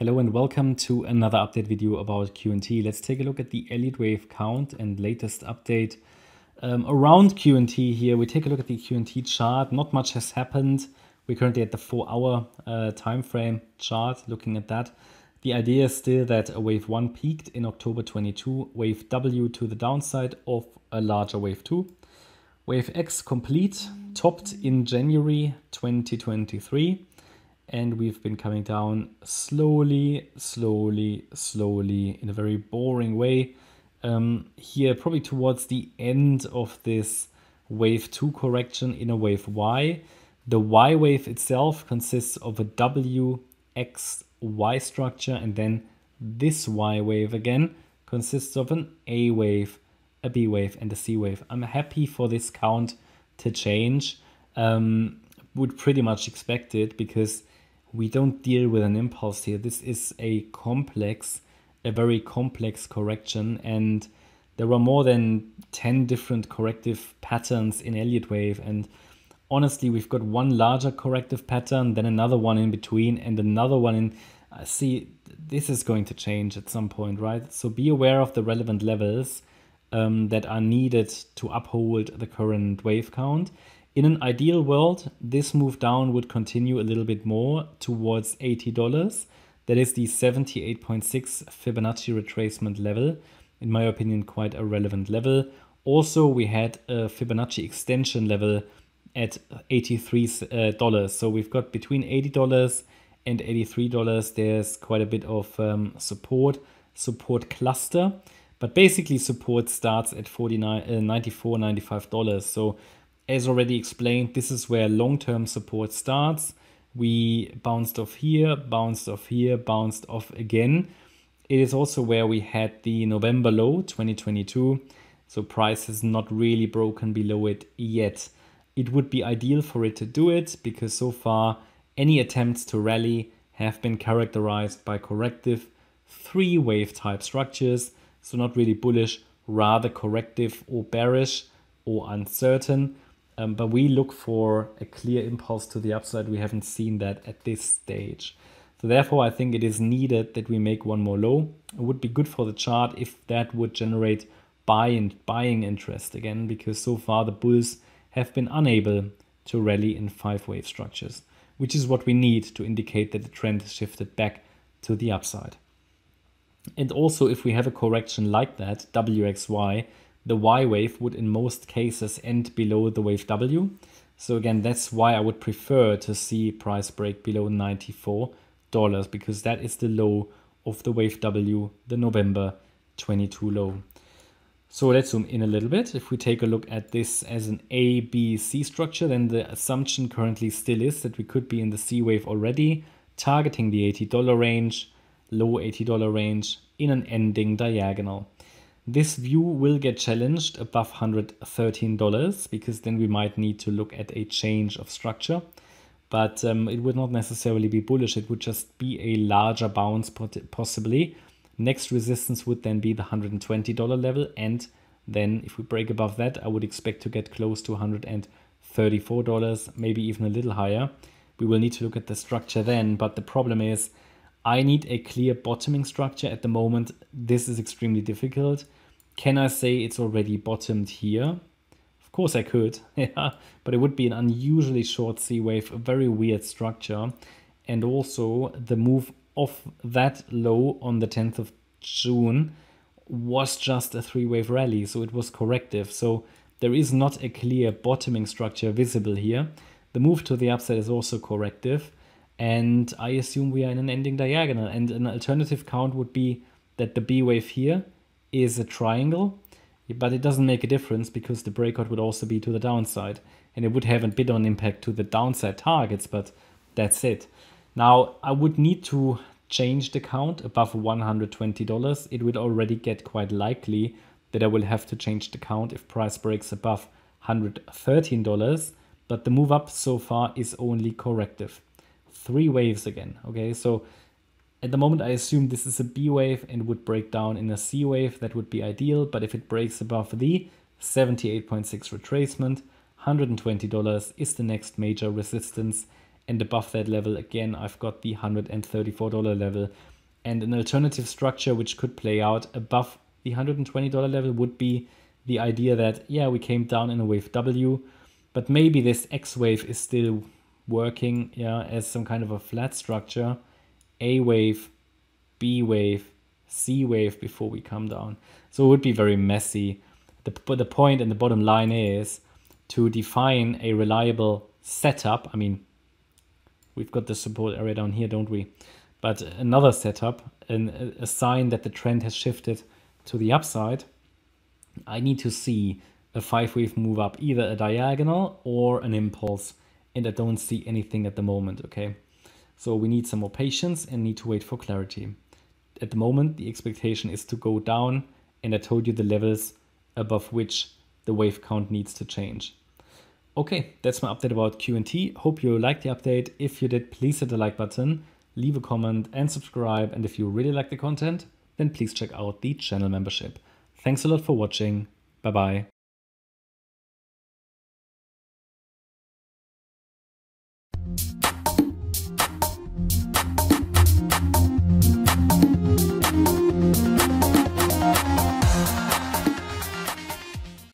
Hello and welcome to another update video about QNT. Let's take a look at the Elliott wave count and latest update around QNT here. We take a look at the QNT chart. Not much has happened. We're currently at the 4-hour time frame chart, looking at that. The idea is still that a wave 1 peaked in October 22, wave W to the downside of a larger wave 2. Wave X complete, topped in January 2023. And we've been coming down slowly in a very boring way. Here, probably towards the end of this wave 2 correction in a wave Y. The Y wave itself consists of a W, X, Y structure, and then this Y wave again consists of an A wave, a B wave, and a C wave. I'm happy for this count to change. Would pretty much expect it because we don't deal with an impulse here. This is a very complex correction, and there are more than 10 different corrective patterns in Elliott wave. And honestly, we've got one larger corrective pattern, then another one in between, and another one in. See, this is going to change at some point, right? So be aware of the relevant levels that are needed to uphold the current wave count. In an ideal world, this move down would continue a little bit more towards $80. That is the 78.6 Fibonacci retracement level. In my opinion, quite a relevant level. Also, we had a Fibonacci extension level at $83. So we've got between $80 and $83. There's quite a bit of support cluster. But basically, support starts at $94, $95. So as already explained, this is where long-term support starts. We bounced off here, bounced off here, bounced off again. It is also where we had the November low 2022. So price has not really broken below it yet. It would be ideal for it to do it because so far any attempts to rally have been characterized by corrective 3-wave type structures. So not really bullish, rather corrective or bearish or uncertain. But we look for a clear impulse to the upside. We haven't seen that at this stage. So therefore, I think it is needed that we make one more low. It would be good for the chart if that would generate buying interest again, because so far the bulls have been unable to rally in 5-wave structures, which is what we need to indicate that the trend has shifted back to the upside. And also, if we have a correction like that, WXY, the Y wave would in most cases end below the wave W. So again, that's why I would prefer to see price break below $94 because that is the low of the wave W, the November 22 low. So let's zoom in a little bit. If we take a look at this as an A, B, C structure, then the assumption currently still is that we could be in the C wave already, targeting the $80 range, low $80 range in an ending diagonal. This view will get challenged above $113 because then we might need to look at a change of structure. But it would not necessarily be bullish. It would just be a larger bounce possibly. Next resistance would then be the $120 level. And then if we break above that, I would expect to get close to $134, maybe even a little higher. We will need to look at the structure then. But the problem is I need a clear bottoming structure at the moment. This is extremely difficult. Can I say it's already bottomed here? Of course I could, yeah, but it would be an unusually short C wave, a very weird structure. And also the move off that low on the 10th of June was just a 3-wave rally, so it was corrective. So there is not a clear bottoming structure visible here. The move to the upside is also corrective. And I assume we are in an ending diagonal. And an alternative count would be that the B wave here is a triangle, but it doesn't make a difference because the breakout would also be to the downside. And it would have a bit of an impact to the downside targets, but that's it. Now, I would need to change the count above $120. It would already get quite likely that I will have to change the count if price breaks above $113. But the move up so far is only corrective. 3 waves again, okay? So at the moment, I assume this is a B wave and would break down in a C wave. That would be ideal. But if it breaks above the 78.6 retracement, $120 is the next major resistance And above that level, again, I've got the $134 level. And an alternative structure which could play out above the $120 level would be the idea that, yeah, we came down in a wave W, but maybe this X wave is still working, yeah, as some kind of a flat structure. A wave, B wave, C wave before we come down. So it would be very messy. The point and the bottom line is to define a reliable setup. I mean, we've got the support area down here, don't we? But another setup, a sign that the trend has shifted to the upside, I need to see a 5-wave move up, either a diagonal or an impulse. And I don't see anything at the moment, okay? So we need some more patience and need to wait for clarity. At the moment, the expectation is to go down, and I told you the levels above which the wave count needs to change. Okay, that's my update about QNT. Hope you liked the update. If you did, please hit the like button, leave a comment and subscribe. And if you really like the content, then please check out the channel membership. Thanks a lot for watching. Bye-bye.